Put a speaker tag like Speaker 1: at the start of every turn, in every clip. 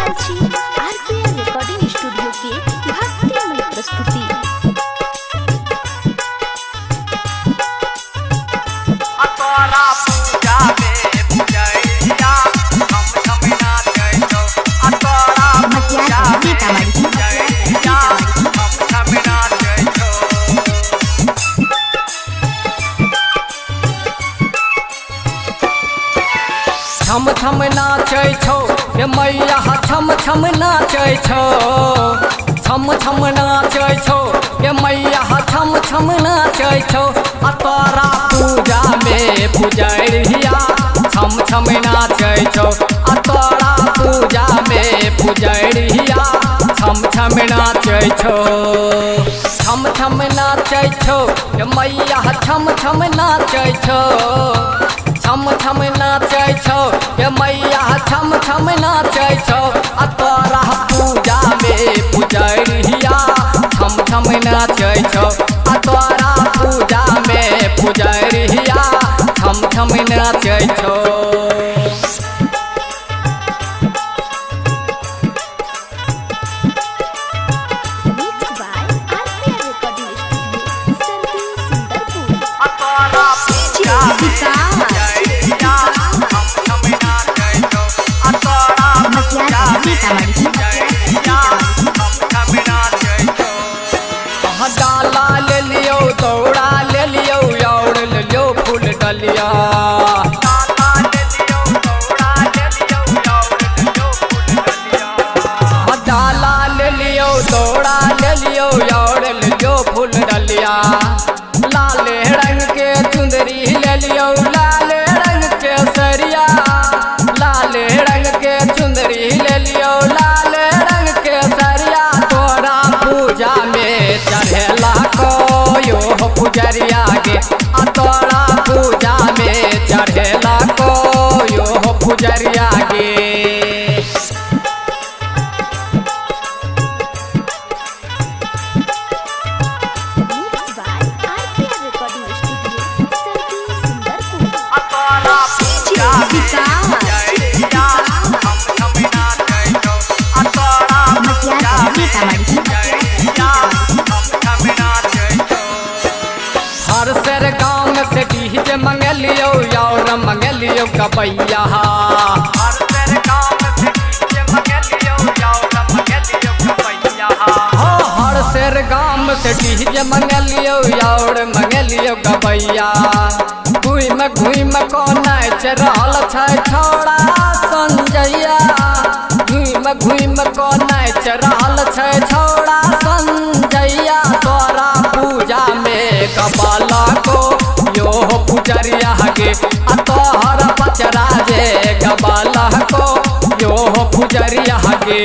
Speaker 1: रहल छी RPR recording studio के भक्तिमय प्रस्तुति।
Speaker 2: तोरा पूजा में पूजैया हम छमना जइतो तोरा पूजा में पूजैया हम छमना जइतो छम छम नाचै छौ हे मैया छम छम नाचै छौ छम छम नाचै छौ हे मैया छम छम नाचै छौ तोरा पूजा में पुजरिया छम छम नाचै छौ तोरा पूजा में पुजरिया छम छम नाचै छौ छम छम नाचै छौ हे मैया छम छम नाचै छौ छम छम नाचै छौ हे मैया छम छम नाचै छौ तोरा पूजा में पुजरिया छम छम नाचै छौ तोरा पूजा में पुजरिया छम छम नाचै छौ।
Speaker 1: Mixed by RPR Recording Studio, Sardi, Sundarpur.
Speaker 2: तोरा पूजा में पुजरिया छम छम नाचै छौ तोरा पूजा में पुजरिया छम छम नाचै छौ। डाला ले लियो दौड़ा ले लियो और ले लियो फूल डलिया डाला ले लियो दौड़ा ले लियो और ले लियो फूल डलिया डाला ले लियो दौड़ा ले लियो और ले लियो फूल डलिया लाल रंग के चुंदरी ले लियो लाल रंग के सरिया लाल रंग के चुंदरी ले लियो लाल रंग के सरिया तोरा पूजा में चढ़ेला को यो पुजरिया गे तोरा पूजा में चढ़ेला को यो पुजरिया गे।
Speaker 1: Mixed by RPR Recording Studio, Sardi, Sundarpur.
Speaker 2: तोरा पूजा में पुजरिया छम छम नाचै छौ तोरा पूजा में पुजरिया छम छम नाचै छौ। हर शेर गाँव में से डीजे मंगलियो और मंगलियो कबैया हर शेर गाँव में से डीजे मंगलियो और मंगलियो कबैया हो हर शेर गाँव में से डीजे मंगलियो और मंगलियो कबैया घुम को नाच रहल छै छौड़ा संजैया घुम को नाच रहल छै छौड़ा संजैया तोरा पूजा में कपाला को यो पुजरिया गे तोहर बचरा जे कपाला को यो पुजरिया गे।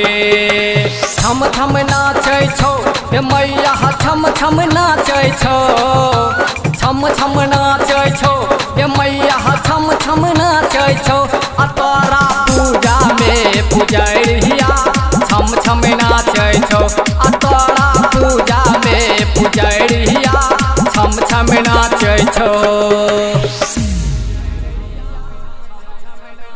Speaker 2: छम छम नाचै छौ हे मैया छम छम नाचै छौ छम छम नाचै छौ हे मैया छम छम नाचै छौ तोरा पूजा में पुजरिया